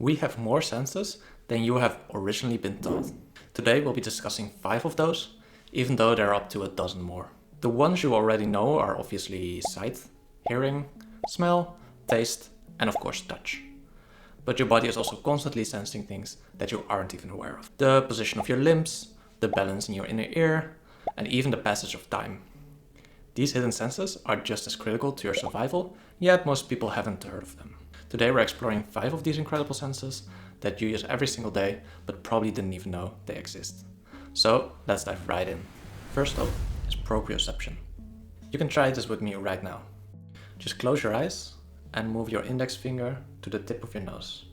We have more senses than you have originally been taught. Today we'll be discussing 5 of those, even though there are up to a dozen more. The ones you already know are obviously sight, hearing, smell, taste, and of course touch. But your body is also constantly sensing things that you aren't even aware of. The position of your limbs, the balance in your inner ear, and even the passage of time. These hidden senses are just as critical to your survival, yet most people haven't heard of them. Today we're exploring 5 of these incredible senses that you use every single day, but probably didn't even know they exist. So let's dive right in. First up is proprioception. You can try this with me right now. Just close your eyes and move your index finger to the tip of your nose.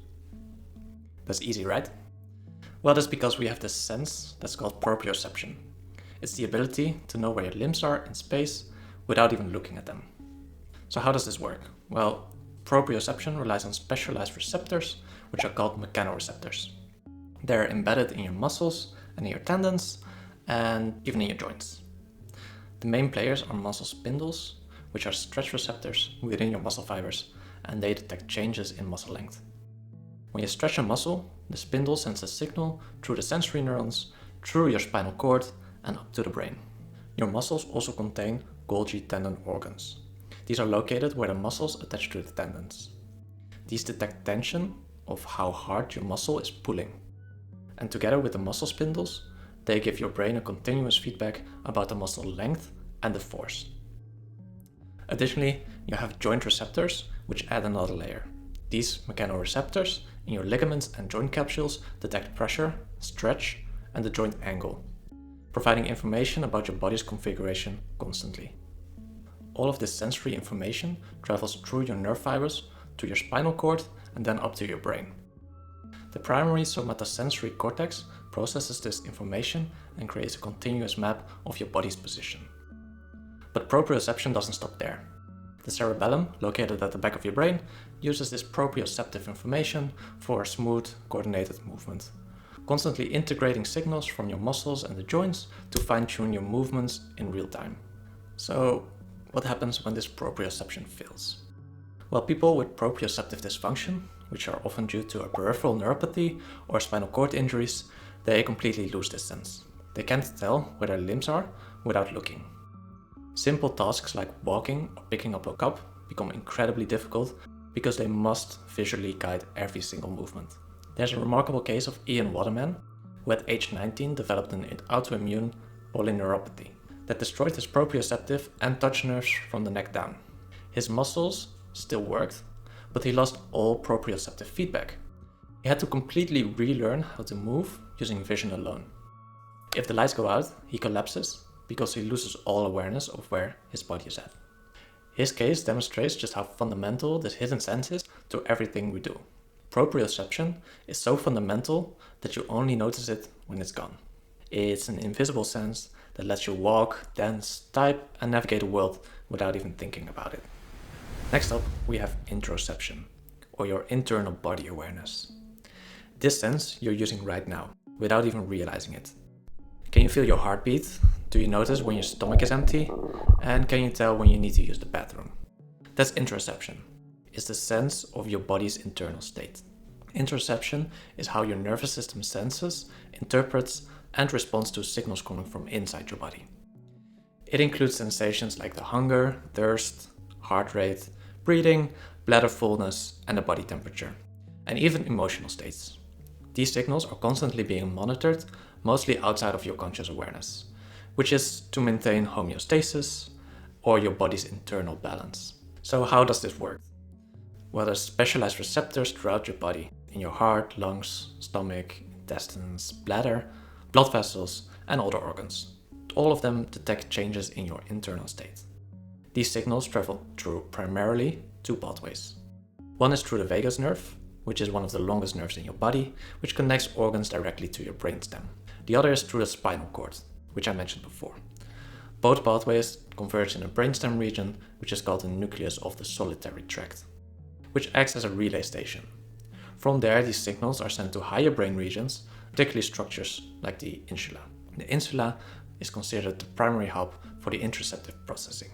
That's easy, right? Well, that's because we have this sense that's called proprioception. It's the ability to know where your limbs are in space without even looking at them. So how does this work? Well, proprioception relies on specialized receptors, which are called mechanoreceptors. They're embedded in your muscles and in your tendons, and even in your joints. The main players are muscle spindles, which are stretch receptors within your muscle fibers, and they detect changes in muscle length. When you stretch a muscle, the spindle sends a signal through the sensory neurons, through your spinal cord, and up to the brain. Your muscles also contain Golgi tendon organs. These are located where the muscles attach to the tendons. These detect tension of how hard your muscle is pulling. And together with the muscle spindles, they give your brain a continuous feedback about the muscle length and the force. Additionally, you have joint receptors, which add another layer. These mechanoreceptors in your ligaments and joint capsules detect pressure, stretch, and the joint angle, providing information about your body's configuration constantly. All of this sensory information travels through your nerve fibers to your spinal cord and then up to your brain. The primary somatosensory cortex processes this information and creates a continuous map of your body's position. But proprioception doesn't stop there. The cerebellum, located at the back of your brain, uses this proprioceptive information for a smooth, coordinated movement, constantly integrating signals from your muscles and the joints to fine-tune your movements in real time. So, what happens when this proprioception fails? Well, people with proprioceptive dysfunction, which are often due to a peripheral neuropathy or spinal cord injuries, they completely lose this sense. They can't tell where their limbs are without looking. Simple tasks like walking or picking up a cup become incredibly difficult because they must visually guide every single movement. There's a remarkable case of Ian Waterman, who at age 19 developed an autoimmune polyneuropathy that destroyed his proprioceptive and touch nerves from the neck down. His muscles still worked, but he lost all proprioceptive feedback. He had to completely relearn how to move using vision alone. If the lights go out, he collapses because he loses all awareness of where his body is at. His case demonstrates just how fundamental this hidden sense is to everything we do. Proprioception is so fundamental that you only notice it when it's gone. It's an invisible sense that lets you walk, dance, type, and navigate the world without even thinking about it. Next up, we have interoception, or your internal body awareness. This sense you're using right now, without even realizing it. Can you feel your heartbeat? Do you notice when your stomach is empty? And can you tell when you need to use the bathroom? That's interoception. It's the sense of your body's internal state. Interoception is how your nervous system senses, interprets, and responds to signals coming from inside your body. It includes sensations like the hunger, thirst, heart rate, breathing, bladder fullness, and the body temperature, and even emotional states. These signals are constantly being monitored, mostly outside of your conscious awareness, which is to maintain homeostasis or your body's internal balance. So how does this work? Well, there's specialized receptors throughout your body, in your heart, lungs, stomach, intestines, bladder, blood vessels, and other organs. All of them detect changes in your internal state. These signals travel through primarily 2 pathways. One is through the vagus nerve, which is one of the longest nerves in your body, which connects organs directly to your brainstem. The other is through the spinal cord, which I mentioned before. Both pathways converge in the brainstem region, which is called the nucleus of the solitary tract, which acts as a relay station. From there, these signals are sent to higher brain regions, particularly structures like the insula. The insula is considered the primary hub for the interoceptive processing.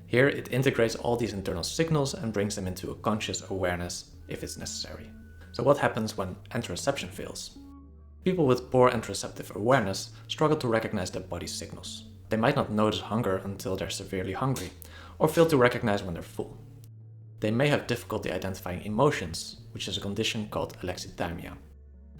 Here, it integrates all these internal signals and brings them into a conscious awareness if it's necessary. So what happens when interoception fails? People with poor interoceptive awareness struggle to recognize their body's signals. They might not notice hunger until they're severely hungry, or fail to recognize when they're full. They may have difficulty identifying emotions, which is a condition called alexithymia.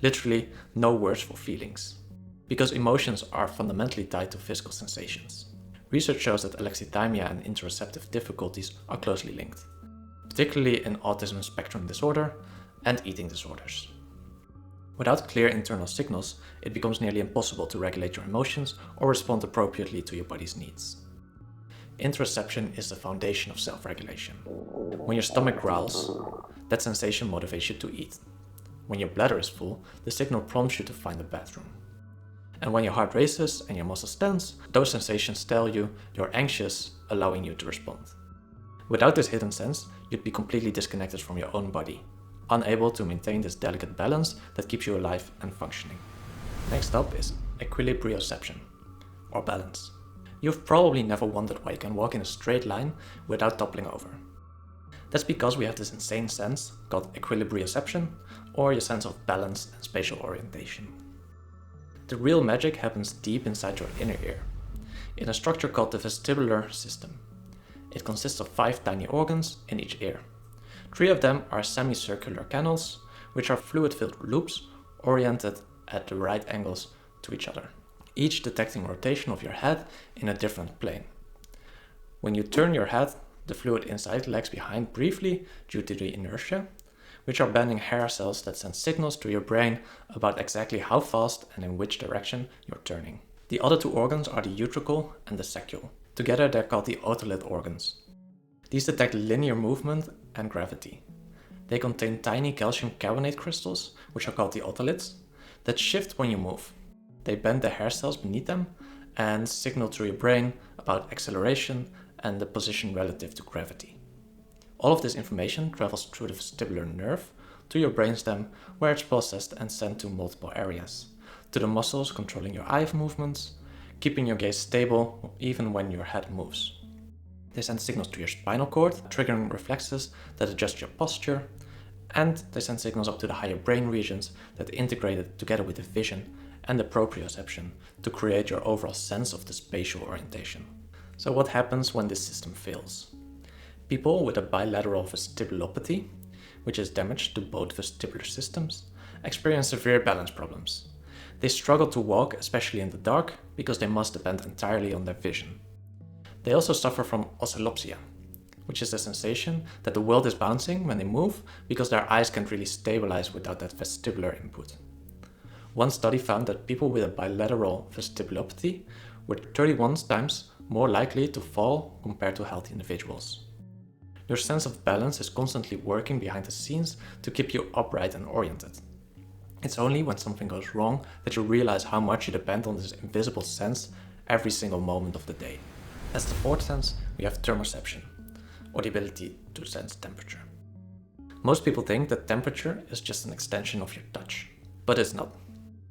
Literally, no words for feelings. Because emotions are fundamentally tied to physical sensations. Research shows that alexithymia and interoceptive difficulties are closely linked, particularly in autism spectrum disorder and eating disorders. Without clear internal signals, it becomes nearly impossible to regulate your emotions or respond appropriately to your body's needs. Interoception is the foundation of self-regulation. When your stomach growls, that sensation motivates you to eat. When your bladder is full, the signal prompts you to find the bathroom. And when your heart races and your muscles tense, those sensations tell you you're anxious, allowing you to respond. Without this hidden sense, you'd be completely disconnected from your own body, unable to maintain this delicate balance that keeps you alive and functioning. Next up is Equilibrioception, or balance. You've probably never wondered why you can walk in a straight line without toppling over. That's because we have this insane sense called Equilibrioception, or your sense of balance and spatial orientation. The real magic happens deep inside your inner ear, in a structure called the vestibular system. It consists of 5 tiny organs in each ear. 3 of them are semicircular canals, which are fluid-filled loops oriented at the right angles to each other, each detecting rotation of your head in a different plane. When you turn your head, the fluid inside lags behind briefly due to the inertia, which are bending hair cells that send signals to your brain about exactly how fast and in which direction you're turning. The other 2 organs are the utricle and the saccule. Together they're called the otolith organs. These detect linear movement and gravity. They contain tiny calcium carbonate crystals, which are called the otoliths, that shift when you move. They bend the hair cells beneath them and signal to your brain about acceleration and the position relative to gravity. All of this information travels through the vestibular nerve to your brainstem, where it's processed and sent to multiple areas, to the muscles controlling your eye movements, keeping your gaze stable even when your head moves. They send signals to your spinal cord, triggering reflexes that adjust your posture, and they send signals up to the higher brain regions that integrate it together with the vision and the proprioception to create your overall sense of the spatial orientation. So what happens when this system fails? People with a bilateral vestibulopathy, which is damage to both vestibular systems, experience severe balance problems. They struggle to walk, especially in the dark, because they must depend entirely on their vision. They also suffer from oscillopsia, which is the sensation that the world is bouncing when they move because their eyes can't really stabilize without that vestibular input. One study found that people with a bilateral vestibulopathy were 31 times more likely to fall compared to healthy individuals. Your sense of balance is constantly working behind the scenes to keep you upright and oriented. It's only when something goes wrong that you realize how much you depend on this invisible sense every single moment of the day. As the 4th sense, we have thermoception, or the ability to sense temperature. Most people think that temperature is just an extension of your touch, but it's not.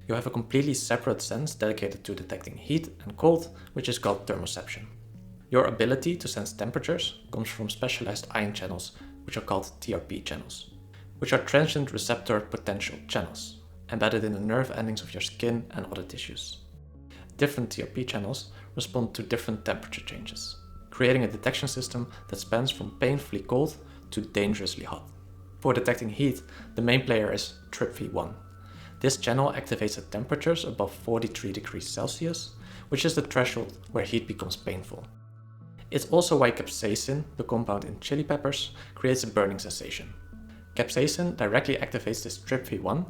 You have a completely separate sense dedicated to detecting heat and cold, which is called thermoception. Your ability to sense temperatures comes from specialized ion channels, which are called TRP channels, which are transient receptor potential channels, embedded in the nerve endings of your skin and other tissues. Different TRP channels respond to different temperature changes, creating a detection system that spans from painfully cold to dangerously hot. For detecting heat, the main player is TRPV1. This channel activates at temperatures above 43 degrees Celsius, which is the threshold where heat becomes painful. It's also why capsaicin, the compound in chili peppers, creates a burning sensation. Capsaicin directly activates this TRPV1,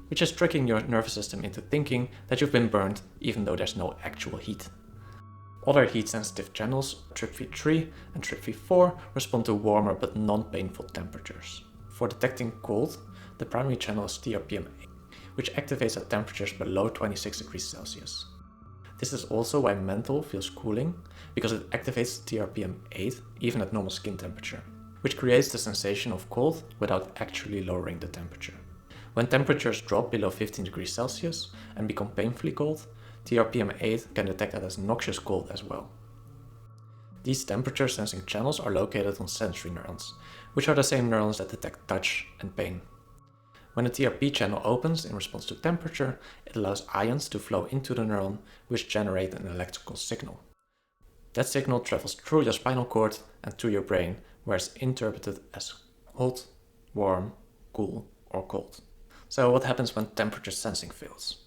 which is tricking your nervous system into thinking that you've been burned even though there's no actual heat. Other heat-sensitive channels, TRPV3 and TRPV4, respond to warmer but non-painful temperatures. For detecting cold, the primary channel is TRPM8, which activates at temperatures below 26 degrees Celsius. This is also why menthol feels cooling, because it activates TRPM8 even at normal skin temperature, which creates the sensation of cold without actually lowering the temperature. When temperatures drop below 15 degrees Celsius and become painfully cold, TRPM8 can detect that as noxious cold as well. These temperature sensing channels are located on sensory neurons, which are the same neurons that detect touch and pain. When a TRP channel opens in response to temperature, it allows ions to flow into the neuron, which generate an electrical signal. That signal travels through your spinal cord and to your brain, where it's interpreted as hot, warm, cool, or cold. So what happens when temperature sensing fails?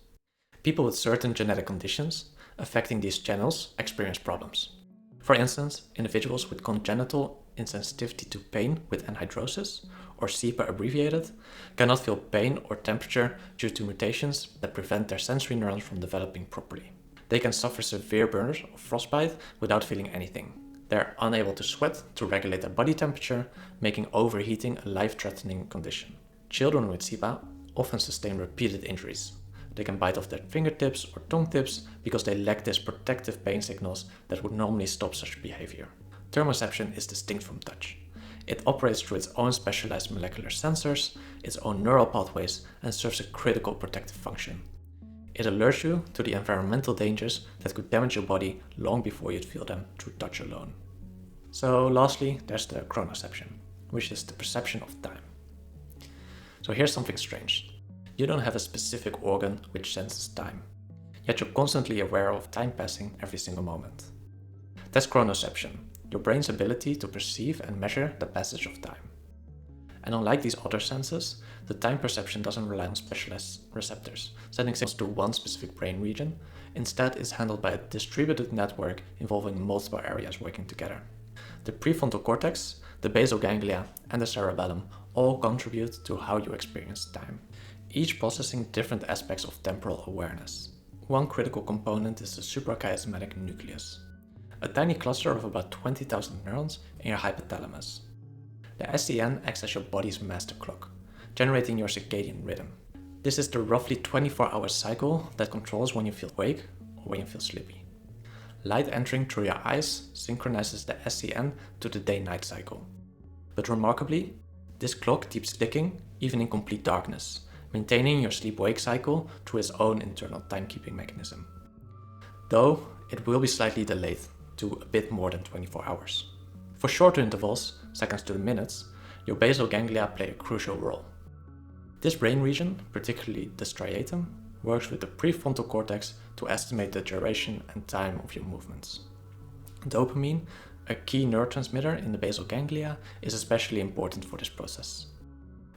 People with certain genetic conditions affecting these channels experience problems. For instance, individuals with congenital insensitivity to pain with anhidrosis, or CEPA abbreviated, cannot feel pain or temperature due to mutations that prevent their sensory neurons from developing properly. They can suffer severe burns or frostbite without feeling anything. They are unable to sweat to regulate their body temperature, making overheating a life-threatening condition. Children with CEPA often sustain repeated injuries. They can bite off their fingertips or tongue tips because they lack these protective pain signals that would normally stop such behavior. Thermoception is distinct from touch. It operates through its own specialized molecular sensors, its own neural pathways, and serves a critical protective function. It alerts you to the environmental dangers that could damage your body long before you'd feel them through touch alone. So lastly, there's the chronoception, which is the perception of time. So here's something strange. You don't have a specific organ which senses time, yet you're constantly aware of time passing every single moment. That's chronoception, your brain's ability to perceive and measure the passage of time. And unlike these other senses, the time perception doesn't rely on specialized receptors, sending signals to one specific brain region. Instead, it's handled by a distributed network involving multiple areas working together. The prefrontal cortex, the basal ganglia, and the cerebellum all contribute to how you experience time, each processing different aspects of temporal awareness. One critical component is the suprachiasmatic nucleus, a tiny cluster of about 20,000 neurons in your hypothalamus. The SCN acts as your body's master clock, generating your circadian rhythm. This is the roughly 24-hour cycle that controls when you feel awake or when you feel sleepy. Light entering through your eyes synchronizes the SCN to the day-night cycle. But remarkably, this clock keeps ticking even in complete darkness, maintaining your sleep-wake cycle through its own internal timekeeping mechanism. Though it will be slightly delayed to a bit more than 24 hours. For shorter intervals, seconds to minutes, your basal ganglia play a crucial role. This brain region, particularly the striatum, works with the prefrontal cortex to estimate the duration and time of your movements. Dopamine, a key neurotransmitter in the basal ganglia, is especially important for this process.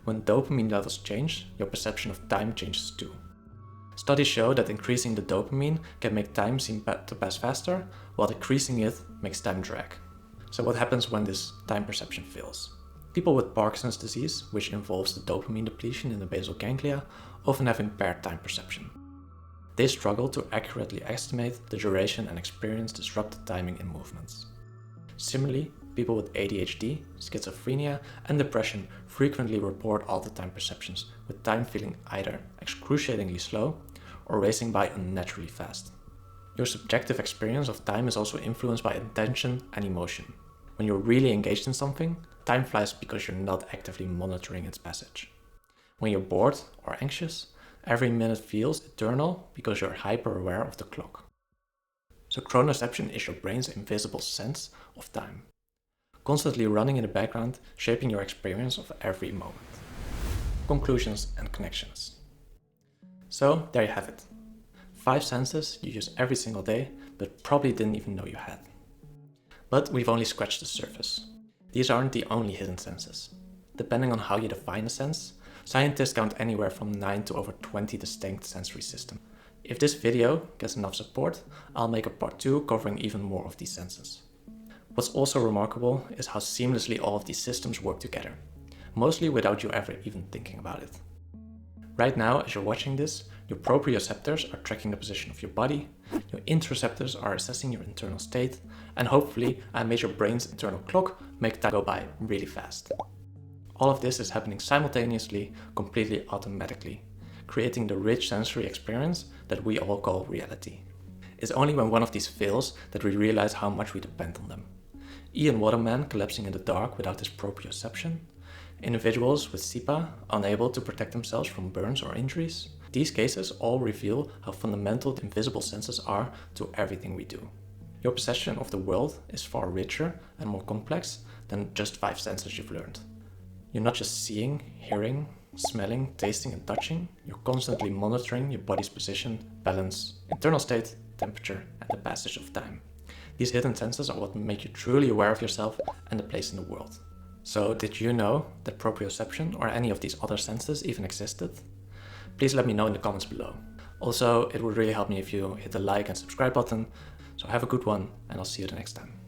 When dopamine levels change, your perception of time changes too. Studies show that increasing the dopamine can make time seem to pass faster, while decreasing it makes time drag. So what happens when this time perception fails? People with Parkinson's disease, which involves the dopamine depletion in the basal ganglia, often have impaired time perception. They struggle to accurately estimate the duration and experience disrupted timing in movements. Similarly, people with ADHD, schizophrenia, and depression frequently report altered time perceptions, with time feeling either excruciatingly slow or racing by unnaturally fast. Your subjective experience of time is also influenced by intention and emotion. When you're really engaged in something, time flies because you're not actively monitoring its passage. When you're bored or anxious, every minute feels eternal because you're hyper-aware of the clock. So chronoception is your brain's invisible sense of time, constantly running in the background, shaping your experience of every moment. Conclusions and connections. So there you have it. 5 senses you use every single day, but probably didn't even know you had. But we've only scratched the surface. These aren't the only hidden senses. Depending on how you define a sense, scientists count anywhere from 9 to over 20 distinct sensory systems. If this video gets enough support, I'll make a part 2 covering even more of these senses. What's also remarkable is how seamlessly all of these systems work together, mostly without you ever even thinking about it. Right now, as you're watching this, your proprioceptors are tracking the position of your body, your interoceptors are assessing your internal state, and hopefully I made your brain's internal clock make time go by really fast. All of this is happening simultaneously, completely automatically, creating the rich sensory experience that we all call reality. It's only when one of these fails that we realize how much we depend on them. Ian Waterman collapsing in the dark without his proprioception, individuals with CEPA unable to protect themselves from burns or injuries. These cases all reveal how fundamental the invisible senses are to everything we do. Your perception of the world is far richer and more complex than just 5 senses you've learned. You're not just seeing, hearing, smelling, tasting and touching, you're constantly monitoring your body's position, balance, internal state, temperature and the passage of time. These hidden senses are what make you truly aware of yourself and the place in the world. So did you know that proprioception or any of these other senses even existed? Please let me know in the comments below. Also, it would really help me if you hit the like and subscribe button. So have a good one and I'll see you the next time.